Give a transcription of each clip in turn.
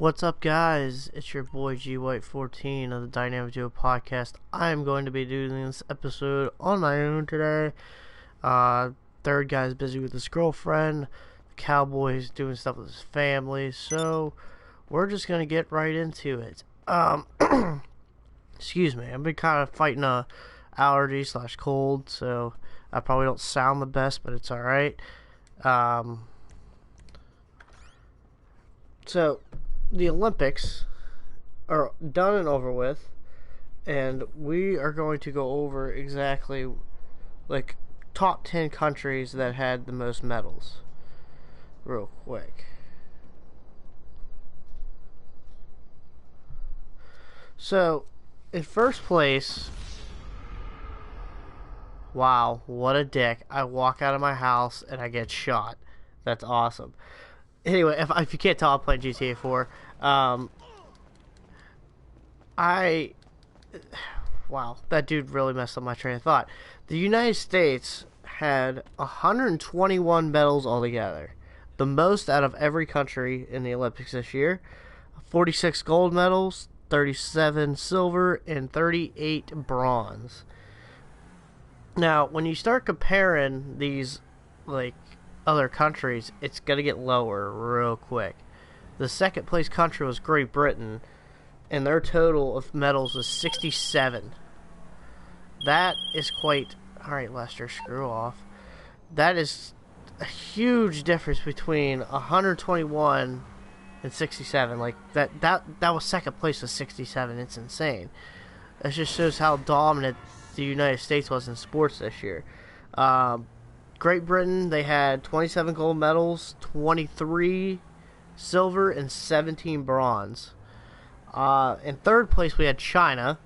What's up, guys? It's your boy G White 14 of the Dynamic Duo podcast. I'm going to be doing this episode on my own today. Third guy's busy with his girlfriend. The cowboy's doing stuff with his family. So we're just gonna get right into it. Excuse me. I've been kind of fighting a allergy / cold, so I probably don't sound the best, but it's all right. So the Olympics are done and over with, and we are going to go over exactly like top 10 countries that had the most medals real quick. So in first place, wow, what a dick. I walk out of my house and I get shot. That's awesome. Anyway, if you can't tell, I'm playing GTA 4. Wow, that dude really messed up my train of thought. The United States had 121 medals altogether, the most out of every country in the Olympics this year. 46 gold medals, 37 silver, and 38 bronze. Now, when you start comparing these, like, other countries, it's going to get lower real quick. The second place country was Great Britain, and their total of medals was 67. That is quite... Alright, Lester, screw off. That is a huge difference between 121 and 67. Like, that was second place with 67. It's insane. That just shows how dominant the United States was in sports this year. Great Britain, they had 27 gold medals, 23 silver, and 17 bronze. In third place, we had China.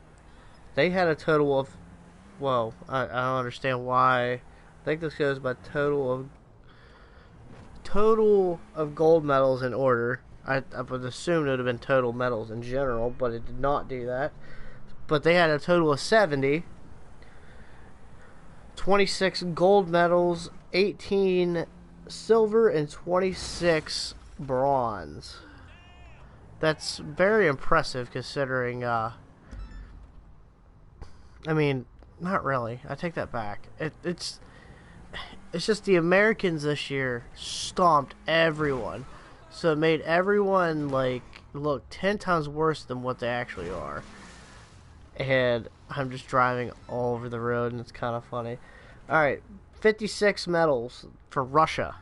They had a total of... Whoa, I don't understand why. I think this goes by total of gold medals in order. I would assume it would have been total medals in general, but it did not do that. But they had a total of 70. 26 gold medals, 18 silver, and 26 bronze. That's very impressive considering, I mean, not really. I take that back. It's just the Americans this year stomped everyone. So it made everyone, like, look 10 times worse than what they actually are. And I'm just driving all over the road, and it's kind of funny. Alright, 56 medals for Russia.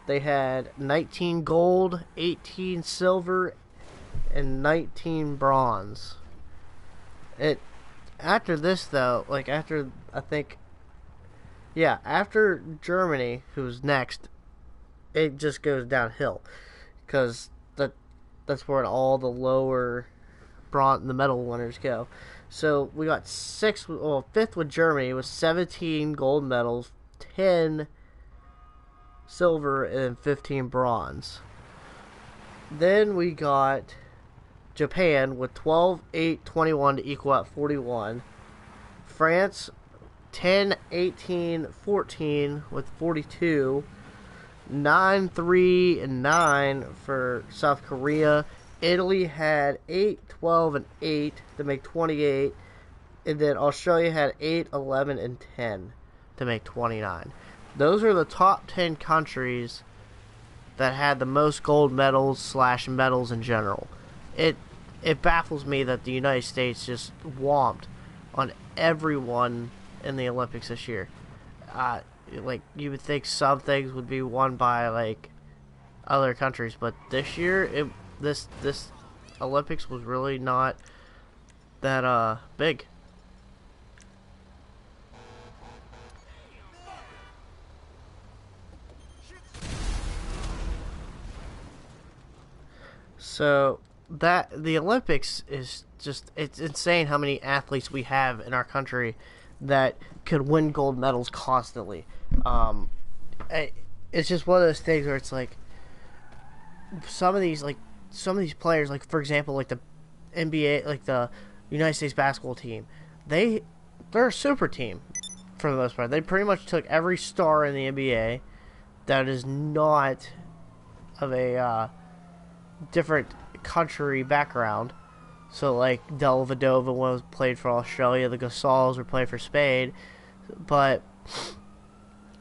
They had 19 gold, 18 silver, and 19 bronze. After this, though, like, after Germany, who's next, it just goes downhill. Because that's where all the lower the medal winners go. So we got fifth with Germany with 17 gold medals, 10 silver, and 15 bronze. Then we got Japan with 12, 8, 21 to equal out 41. France 10, 18, 14 with 42. 9, 3, and 9 for South Korea. Italy had 8, 12, and 8 to make 28. And then Australia had 8, 11, and 10 to make 29. Those are the top 10 countries that had the most gold medals / medals in general. It baffles me that the United States just whomped on everyone in the Olympics this year. Like, you would think some things would be won by, like, other countries, but this year this Olympics was really not that big. So that the Olympics is just, it's insane how many athletes we have in our country that could win gold medals constantly. It's just one of those things where it's like some of these players, like, for example, like the NBA, like the United States basketball team, they're a super team for the most part. They pretty much took every star in the NBA that is not of a different country background. So like Dellavedova was played for Australia, the Gasals were playing for Spain, but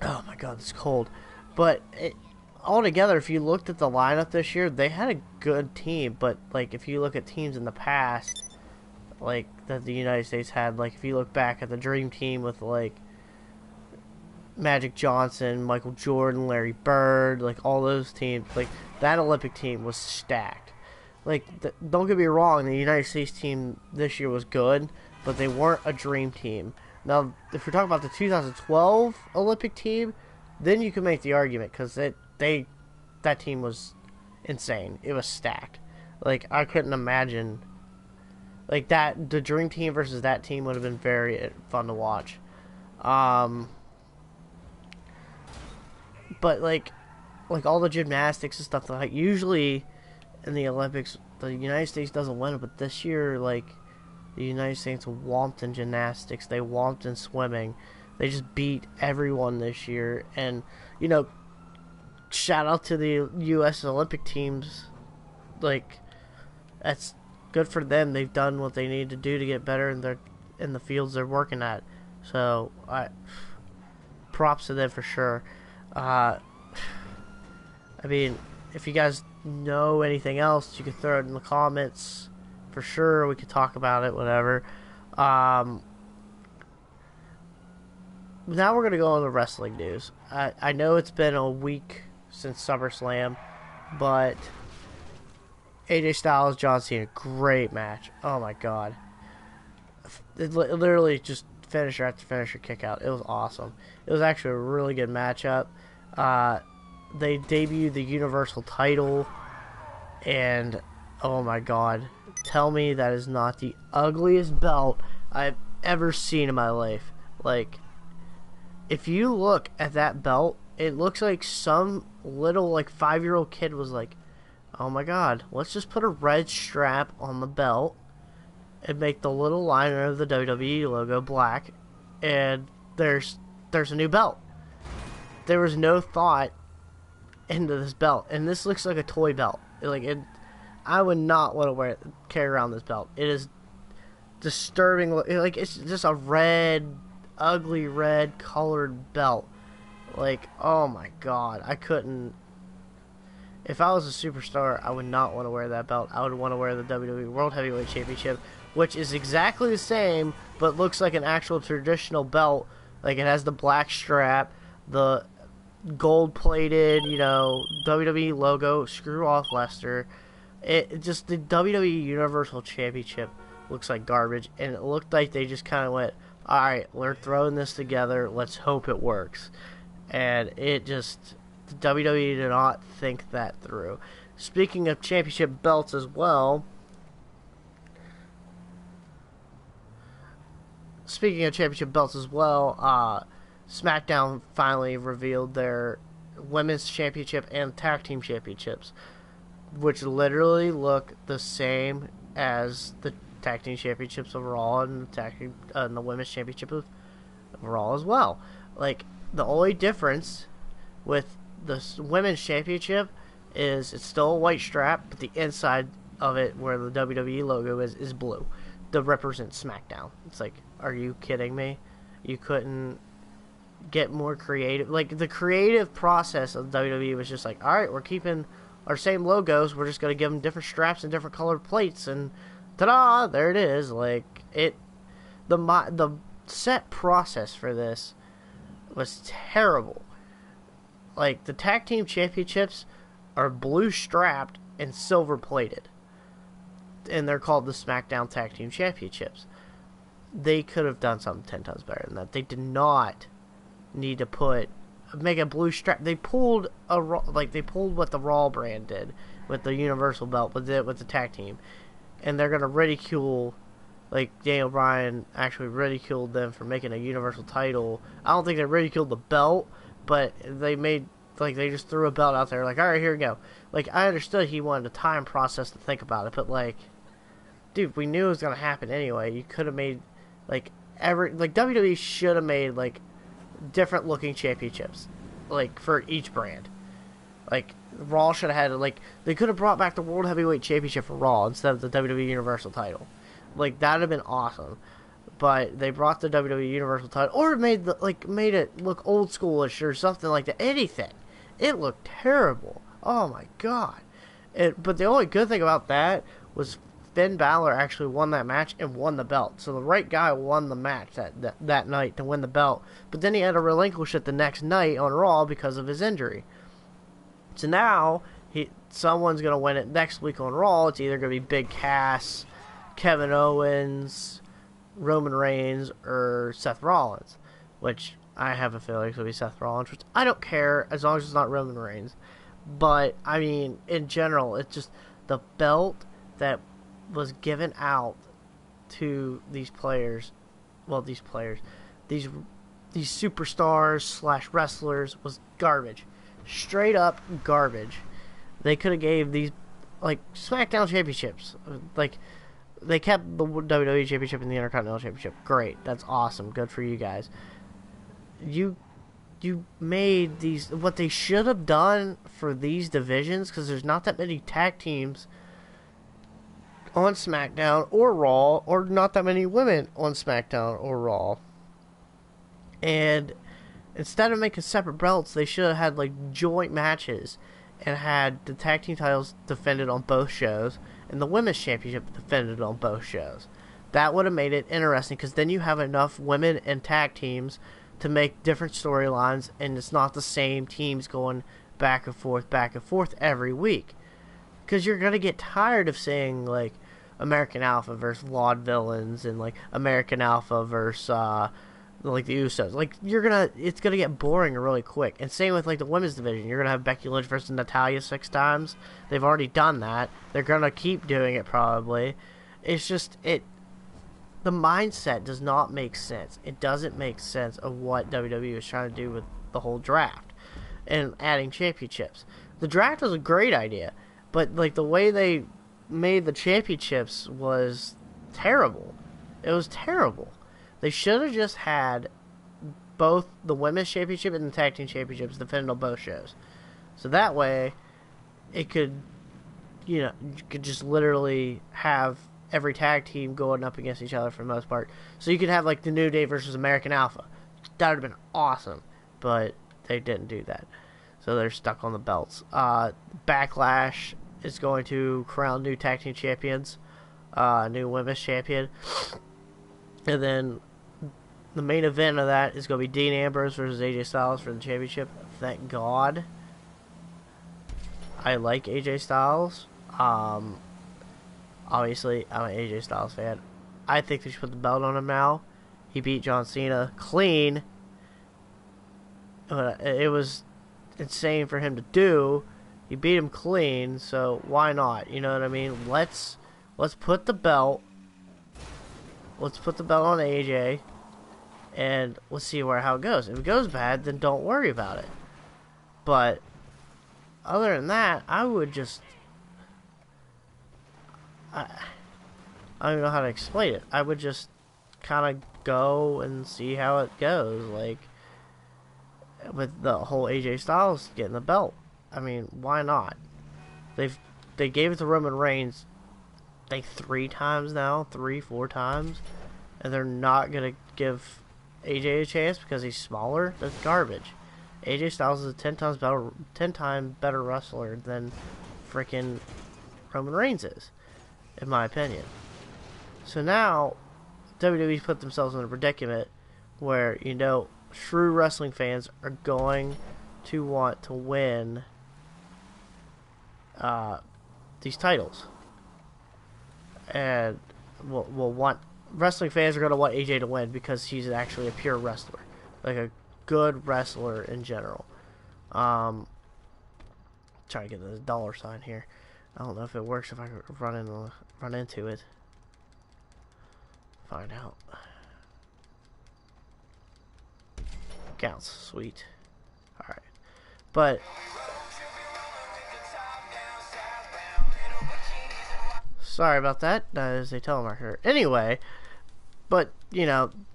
oh my god, it's cold. But altogether, if you looked at the lineup this year, they had a good team. But like if you look at teams in the past, like that the United States had, like if you look back at the Dream Team with like Magic Johnson, Michael Jordan, Larry Bird, like all those teams, like that Olympic team was stacked. Like, don't get me wrong, the United States team this year was good, but they weren't a dream team. Now, if we're talking about the 2012 Olympic team, then you can make the argument, because that team was insane. It was stacked. Like, I couldn't imagine, like, the dream team versus that team would have been very fun to watch. But, like all the gymnastics and stuff, like, usually in the Olympics, the United States doesn't win it, but this year, like, the United States whomped in gymnastics, they whomped in swimming, they just beat everyone this year, and, you know, shout out to the U.S. Olympic teams, like, that's good for them, they've done what they need to do to get better in the fields they're working at, so, props to them for sure. I mean, if you guys know anything else, you can throw it in the comments for sure. We could talk about it, whatever. Now we're gonna go on the wrestling news. I know it's been a week since SummerSlam, but AJ Styles, John Cena, great match. Oh my god, it literally just finisher after finisher kick out. It was awesome. It was actually a really good matchup. They debuted the Universal title, and oh my god, tell me that is not the ugliest belt I've ever seen in my life. Like, if you look at that belt, it looks like some little, like, 5-year-old kid was like, oh my god, let's just put a red strap on the belt and make the little liner of the WWE logo black, and there's a new belt. There was no thought into this belt, and this looks like a toy belt. Like, I would not want to carry around this belt. It is disturbing. Like, it's just a ugly red colored belt. Like, oh my god, I couldn't. If I was a superstar, I would not want to wear that belt. I would want to wear the WWE World Heavyweight Championship, which is exactly the same, but looks like an actual traditional belt. Like, it has the black strap, the gold-plated, you know, WWE logo. Screw off Lester. It just, the WWE Universal Championship looks like garbage, and it looked like they just kind of went, alright, we're throwing this together, let's hope it works. And it just, the WWE did not think that through. Speaking of championship belts as well, SmackDown finally revealed their women's championship and tag team championships, which literally look the same as the tag team championships of Raw and the women's championship of Raw as well. Like, the only difference with the women's championship is it's still a white strap, but the inside of it, where the WWE logo is blue to represent SmackDown. It's like, are you kidding me? You couldn't get more creative. Like, the creative process of WWE was just like, alright, we're keeping our same logos, we're just going to give them different straps and different colored plates, and ta-da, there it is. Like, the set process for this was terrible. Like, the tag team championships are blue strapped and silver plated, and they're called the SmackDown Tag Team Championships. They could have done something 10 times better than that. They did not need to make a blue strap. They pulled what the Raw brand did with the Universal belt, with the tag team, and they're gonna ridicule, like, Daniel Bryan actually ridiculed them for making a Universal title. I don't think they ridiculed the belt, but they just threw a belt out there, like, alright, here we go. Like, I understood he wanted a time process to think about it, but, like, dude, we knew it was gonna happen anyway. You could have made, WWE should have made, like, different looking championships, like, for each brand. Like, Raw should have had, like, they could have brought back the World Heavyweight Championship for Raw instead of the WWE Universal title. Like, that would have been awesome. But they brought the WWE Universal title, or made it look old schoolish or something like that. Anything. It looked terrible. Oh my god. But the only good thing about that was Finn Balor actually won that match and won the belt. So the right guy won the match that night to win the belt. But then he had to relinquish it the next night on Raw because of his injury. So now someone's going to win it next week on Raw. It's either going to be Big Cass, Kevin Owens, Roman Reigns, or Seth Rollins. Which I have a feeling it's going to be Seth Rollins. Which I don't care as long as it's not Roman Reigns. But, I mean, in general, it's just the belt that was given out to these players. Well, these superstars / wrestlers was garbage. Straight up garbage. They could have gave these, like, SmackDown championships. Like, they kept the WWE championship and the Intercontinental championship. Great. That's awesome. Good for you guys. You made these, what they should have done for these divisions, because there's not that many tag teams on SmackDown or Raw, or not that many women on SmackDown or Raw. And instead of making separate belts, they should have had, like, joint matches and had the tag team titles defended on both shows and the women's championship defended on both shows. That would have made it interesting, because then you have enough women and tag teams to make different storylines, and it's not the same teams going back and forth every week. Because you're going to get tired of saying, like, American Alpha versus Vaudevillains and, like, American Alpha versus like the Usos. Like, it's gonna get boring really quick. And same with, like, the women's division. You're gonna have Becky Lynch versus Natalya 6 times. They've already done that. They're gonna keep doing it probably. It's just the mindset does not make sense. It doesn't make sense of what WWE is trying to do with the whole draft and adding championships. The draft was a great idea, but, like, the way they made the championships was terrible. It was terrible. They should have just had both the women's championship and the tag team championships defended on both shows. So that way, it could, you could just literally have every tag team going up against each other for the most part. So you could have, like, the New Day versus American Alpha. That would have been awesome. But they didn't do that. So they're stuck on the belts. Backlash is going to crown new tag team champions. New women's champion. And then the main event of that is going to be Dean Ambrose versus AJ Styles for the championship. Thank God. I like AJ Styles. Obviously, I'm an AJ Styles fan. I think they should put the belt on him now. He beat John Cena clean. It was insane for him to do. He beat him clean, so why not? You know what I mean? Let's put the belt. Let's put the belt on AJ, and let's see how it goes. If it goes bad, then don't worry about it. But other than that, I would just... I don't even know how to explain it. I would just kind of go and see how it goes, like, with the whole AJ Styles getting the belt. I mean, why not? They gave it to Roman Reigns, I think 4 times, and they're not gonna give AJ a chance because he's smaller. That's garbage. AJ Styles is a 10 time better wrestler than freaking Roman Reigns is, in my opinion. So now WWE's put themselves in a predicament where, true wrestling fans are going to want to win these titles. And wrestling fans are going to want AJ to win because he's actually a pure wrestler. Like a good wrestler in general. Trying to get the dollar sign here. I don't know if it works if I run into it. Find out. Counts. Sweet. Alright. But sorry about that. That is a telemarketer. Anyway, but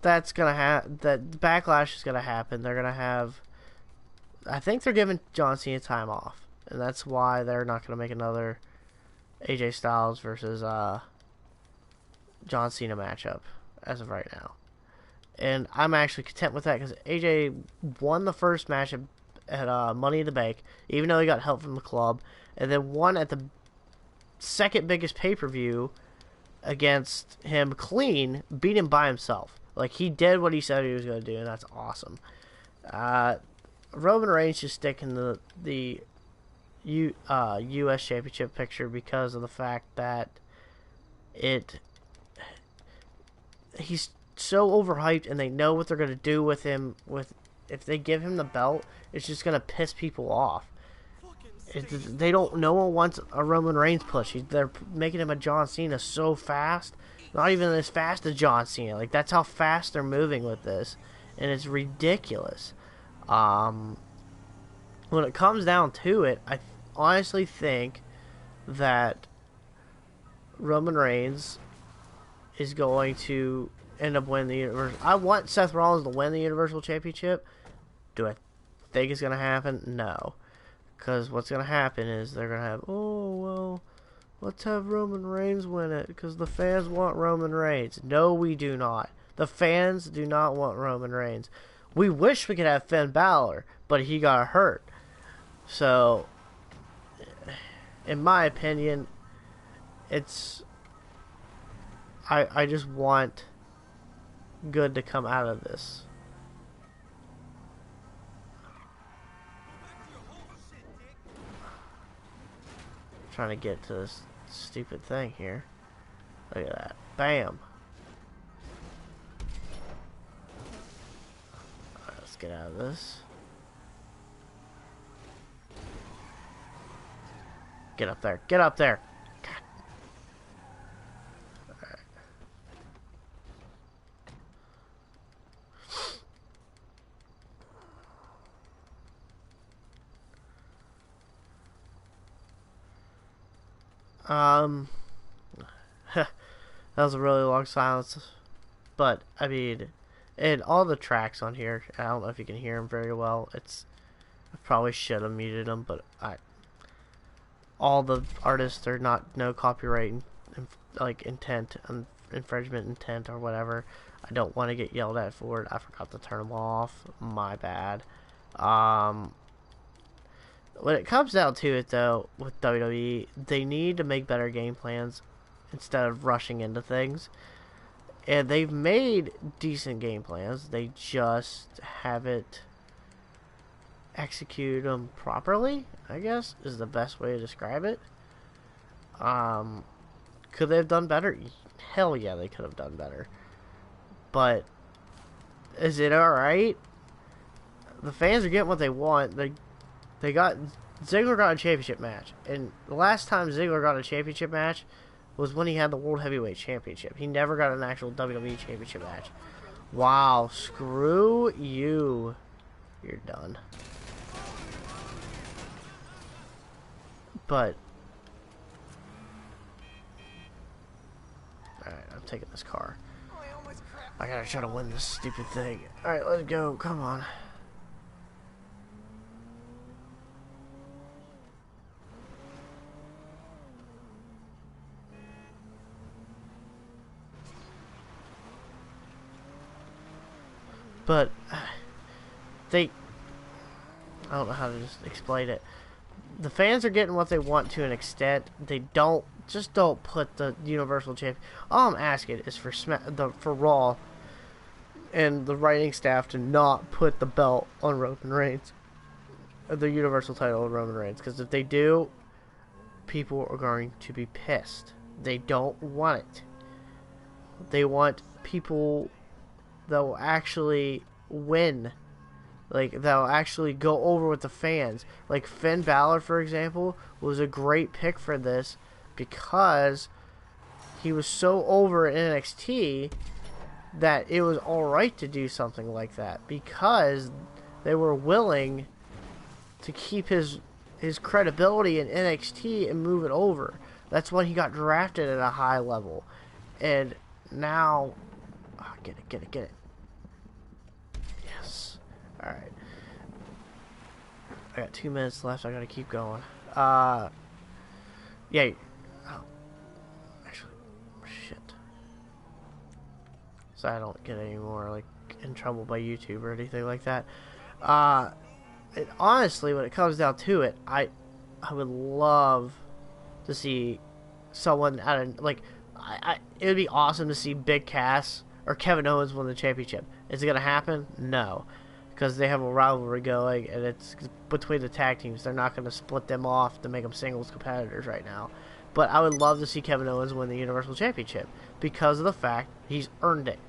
that's gonna that backlash is gonna happen. They're gonna have. I think they're giving John Cena time off. and that's why they're not going to make another AJ Styles versus John Cena matchup as of right now. And I'm actually content with that because AJ won the first match at Money in the Bank, even though he got help from the club, and then won at the second biggest pay-per-view against him clean, beat him by himself. Like, he did what he said he was going to do, and that's awesome. Roman Reigns just sticking the U.S. Championship picture because of the fact that he's so overhyped, and they know what they're going to do with him. If they give him the belt, it's just going to piss people off. No one wants a Roman Reigns push. They're making him a John Cena so fast. Not even as fast as John Cena. Like, that's how fast they're moving with this. And it's ridiculous. When it comes down to it, I honestly think that Roman Reigns is going to end up winning the Universal. I want Seth Rollins to win the Universal Championship. Do I think it's going to happen? No. Because what's going to happen is they're going to have, oh, well, let's have Roman Reigns win it because the fans want Roman Reigns. No, we do not. The fans do not want Roman Reigns. We wish we could have Finn Balor, but he got hurt. So, in my opinion, I just want good to come out of this. I'm trying to get to this stupid thing here. Look at that. Bam. Alright, let's get out of this. Get up there. Get up there. That was a really long silence, but I mean, and all the tracks on here, I don't know if you can hear them very well. I probably should have muted them, but all the artists are no copyright like intent, infringement intent or whatever. I don't want to get yelled at for it. I forgot to turn them off. My bad. When it comes down to it, though, with WWE, they need to make better game plans instead of rushing into things. And they've made decent game plans. They just haven't executed them properly, I guess, is the best way to describe it. Could they have done better? Hell yeah, they could have done better. But, is it alright? The fans are getting what they want. Ziggler got a championship match, and the last time Ziggler got a championship match was when he had the World Heavyweight Championship. He never got an actual WWE Championship match. Wow, screw you. You're done. But, alright, I'm taking this car. I gotta try to win this stupid thing. Alright, let's go. Come on. But I don't know how to just explain it. The fans are getting what they want to an extent. They don't put the Universal Champion. All I'm asking is for Raw and the writing staff to not put the belt on Roman Reigns, the Universal title on Roman Reigns, because if they do, people are going to be pissed. They don't want it. They want people that will actually win, like that will actually go over with the fans. Like Finn Balor, for example, was a great pick for this because he was so over in NXT that it was alright to do something like that because they were willing to keep his credibility in NXT and move it over. That's when he got drafted at a high level. And now, get it. Yes. Alright. I got 2 minutes left. I gotta keep going. Yeah. Oh, actually, shit. So I don't get any more like in trouble by YouTube or anything like that. Honestly, when it comes down to it, I would love to see someone at a, like, it would be awesome to see Big Cass or Kevin Owens win the championship. Is it gonna happen? No, because they have a rivalry going, and it's between the tag teams. They're not gonna split them off to make them singles competitors right now. But I would love to see Kevin Owens win the Universal Championship because of the fact he's earned it.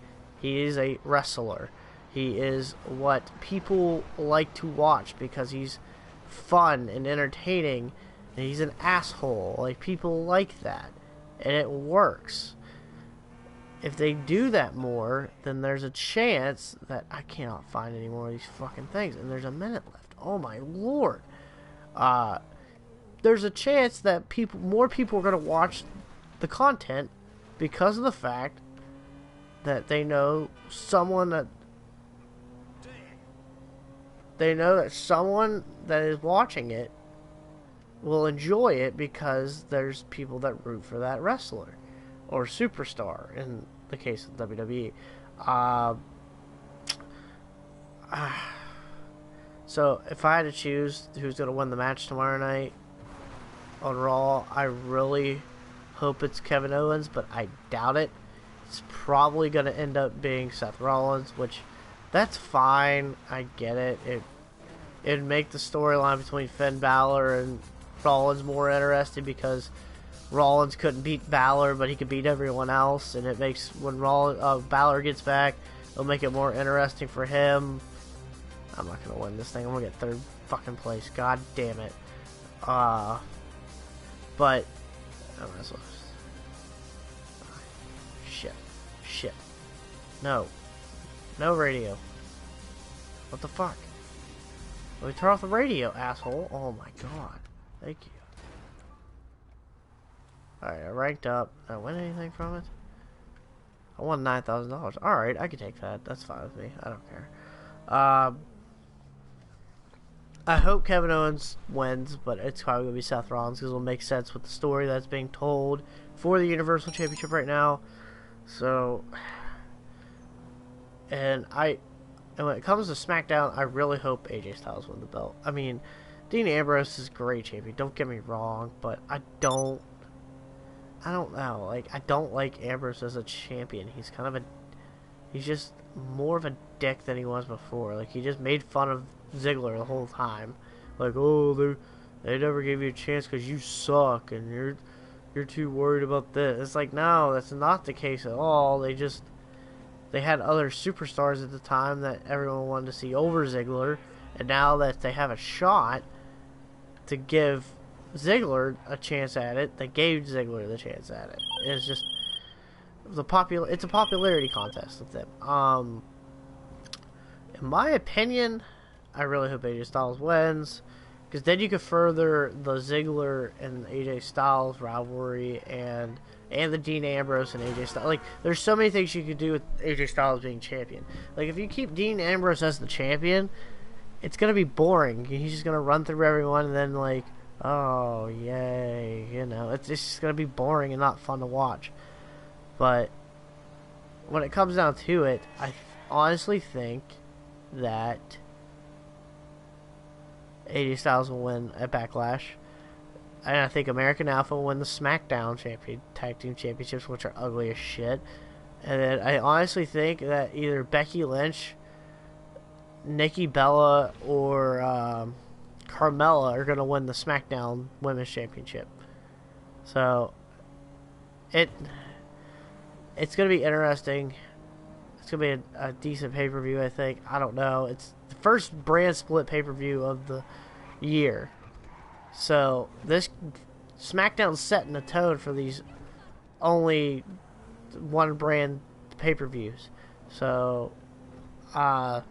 He is a wrestler. He is what people like to watch because he's fun and entertaining, and he's an asshole. Like, people like that, and it works. If they do that more, then there's a chance that I cannot find any more of these fucking things, and there's a minute left. Oh my lord. There's a chance that more people are going to watch the content because of the fact that they know someone that someone that is watching it will enjoy it because there's people that root for that wrestler or superstar in the case of WWE. So if I had to choose who's going to win the match tomorrow night on Raw, I really hope it's Kevin Owens, but I doubt it. It's probably going to end up being Seth Rollins, which that's fine. I get it. It'd make the storyline between Finn Balor and Rollins more interesting because Rollins couldn't beat Balor, but he could beat everyone else, and it makes when Balor gets back, it'll make it more interesting for him. I'm not gonna win this thing. I'm gonna get third fucking place. God damn it. But shit. No radio. What the fuck? Let me turn off the radio, asshole. Oh my god. Thank you. Alright, I ranked up. Did I win anything from it? I won $9,000. Alright, I can take that. That's fine with me. I don't care. I hope Kevin Owens wins, but it's probably going to be Seth Rollins because it'll make sense with the story that's being told for the Universal Championship right now. So, and when it comes to SmackDown, I really hope AJ Styles win the belt. I mean, Dean Ambrose is a great champion, don't get me wrong, but I don't know, like, I don't like Ambrose as a champion. He's just more of a dick than he was before. Like, he just made fun of Ziggler the whole time. Like, oh, they never gave you a chance because you suck, and you're too worried about this. It's like, no, that's not the case at all. They had other superstars at the time that everyone wanted to see over Ziggler, and now that they have a shot to give Ziggler a chance at it, they gave Ziggler the chance at it. It's just it's a popularity contest with them. In my opinion, I really hope AJ Styles wins, because then you could further the Ziggler and AJ Styles rivalry and the Dean Ambrose and AJ Styles. Like, there's so many things you could do with AJ Styles being champion. Like, if you keep Dean Ambrose as the champion, it's going to be boring. He's just going to run through everyone and then, like, oh, yay, it's just going to be boring and not fun to watch. But when it comes down to it, I honestly think that AJ Styles will win at Backlash. And I think American Alpha will win the SmackDown Tag Team Championships, which are ugly as shit. And then I honestly think that either Becky Lynch, Nikki Bella, or Carmella are going to win the SmackDown Women's Championship. So, it's going to be interesting. It's going to be a decent pay-per-view, I think. I don't know. It's the first brand split pay-per-view of the year. So, this SmackDown's setting the tone for these only one brand pay-per-views. So, I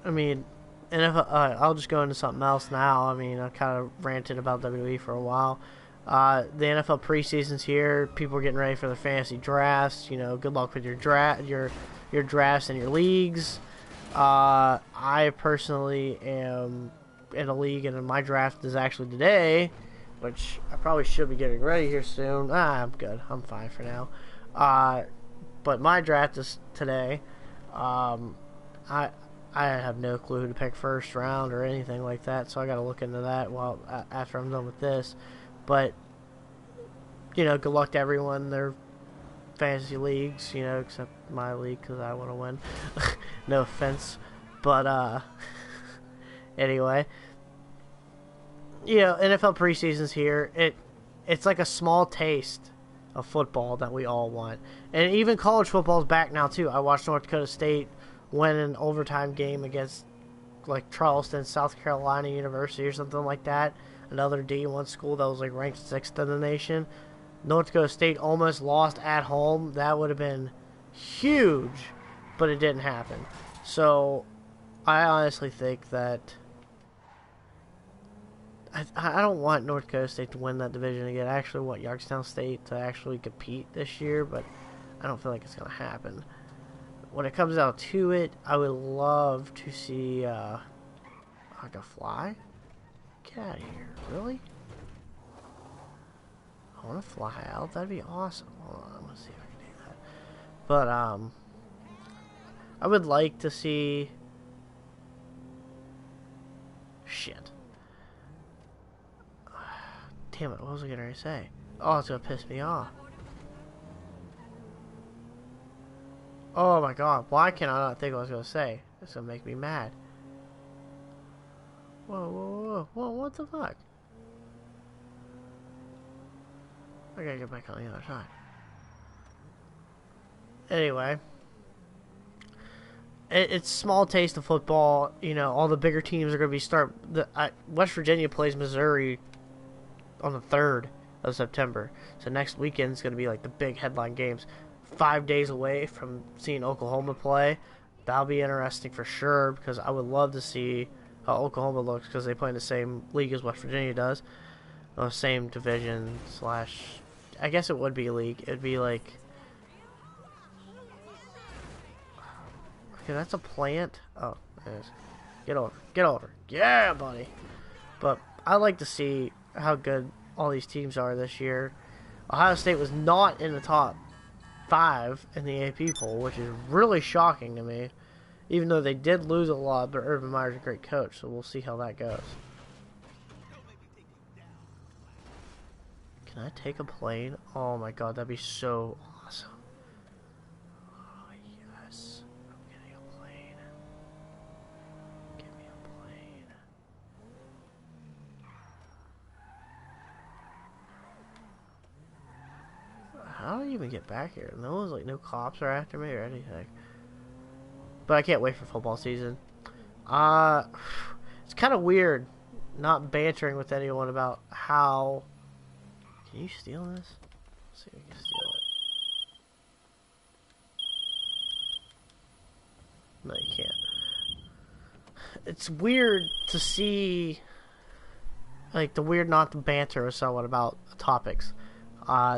mean, I'll just go into something else now. I mean, I kind of ranted about WWE for a while. The NFL preseason's here. People are getting ready for their fantasy drafts. Good luck with your drafts and your leagues. I personally am in a league, and my draft is actually today, which I probably should be getting ready here soon. I'm good. I'm fine for now. But my draft is today. I have no clue who to pick first round or anything like that, so I got to look into that after I'm done with this. But good luck to everyone in their fantasy leagues, except my league because I want to win. No offense, but anyway, NFL preseason's here. It's like a small taste of football that we all want, and even college football's back now too. I watched North Dakota State win an overtime game against like Charleston, South Carolina University or something like that. Another D1 school that was like ranked 6th in the nation. North Dakota State almost lost at home. That would have been huge, but it didn't happen. So I honestly think that I don't want North Dakota State to win that division again. I actually want Youngstown State to actually compete this year, but I don't feel like it's going to happen. When it comes down to it, I would love to see like a fly. Get out of here. Really? I want to fly out. That'd be awesome. Hold on, I'm going to see if I can do that. But, I would like to see... Shit. Damn it, what was I going to say? Oh, it's going to piss me off. Oh my god, why can I not think what I was going to say? It's going to make me mad. Whoa, what the fuck? I gotta get back on the other side. Anyway. It's small taste of football. All the bigger teams are going to be West Virginia plays Missouri on the 3rd of September. So next weekend's going to be like the big headline games. 5 days away from seeing Oklahoma play. That'll be interesting for sure because I would love to see how Oklahoma looks because they play in the same league as West Virginia does. Or same division / I guess it would be a league. It'd be like... Okay, that's a plant. Oh, it is. Get over. Get over. Yeah, buddy. But I like to see how good all these teams are this year. Ohio State was not in the top 5 in the AP poll, which is really shocking to me. Even though they did lose a lot, but Urban Meyer's a great coach, so we'll see how that goes. Can I take a plane? Oh my god, that'd be so awesome. Oh yes. I'm getting a plane. Give me a plane. How do I even get back here? No cops are after me or anything. But I can't wait for football season. It's kind of weird not bantering with anyone about how... Can you steal this? Let's see if we can steal it. No, you can't. It's weird to see, like, not to banter with someone about topics.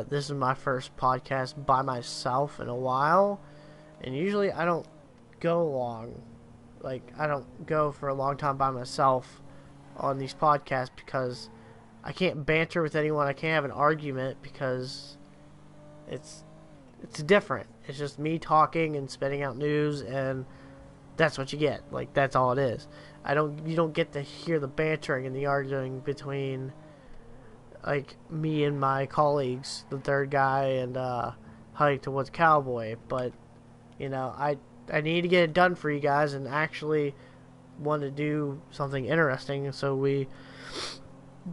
This is my first podcast by myself in a while, and usually I don't go long. Like, I don't go for a long time by myself on these podcasts because I can't banter with anyone. I can't have an argument because it's different. It's just me talking and spitting out news, and that's what you get. Like, that's all it is. You don't get to hear the bantering and the arguing between like me and my colleagues, the third guy and Hike to Woods Cowboy. But I need to get it done for you guys and actually want to do something interesting. So we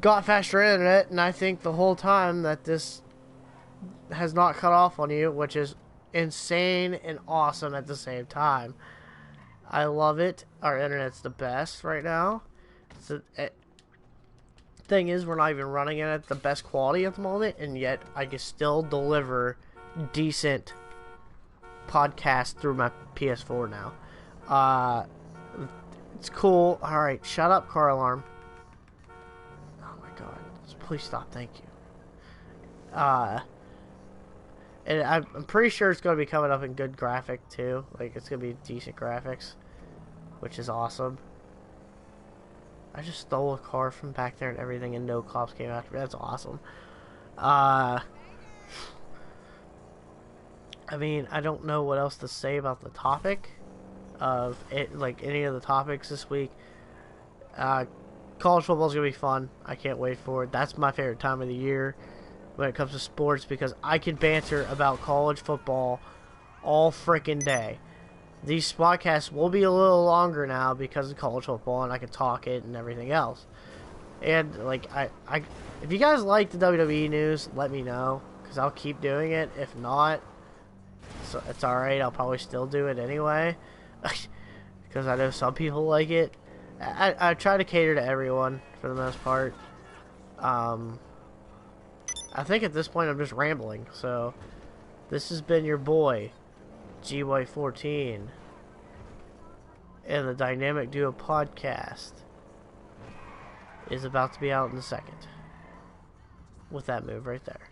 got faster internet, and I think the whole time that this has not cut off on you, which is insane and awesome at the same time. I love it. Our internet's the best right now. Thing is, we're not even running it at the best quality at the moment, and yet I can still deliver decent podcasts through my PS4 now. It's cool. Alright, shut up, car alarm. Please stop, thank you. And I'm pretty sure it's going to be coming up in good graphic too. Like, it's going to be decent graphics, which is awesome. I just stole a car from back there and everything, and no cops came after me. That's awesome. I mean, I don't know what else to say about the topic of it, like any of the topics this week. College football is gonna be fun. I can't wait for it. That's my favorite time of the year when it comes to sports because I can banter about college football all freaking day. These podcasts will be a little longer now because of college football, and I can talk it and everything else. And like if you guys like the WWE news, let me know because I'll keep doing it. If not, so it's all right. I'll probably still do it anyway because I know some people like it. I try to cater to everyone for the most part. I think at this point I'm just rambling. So this has been your boy GY14 and the Dynamic Duo podcast is about to be out in a second with that move right there.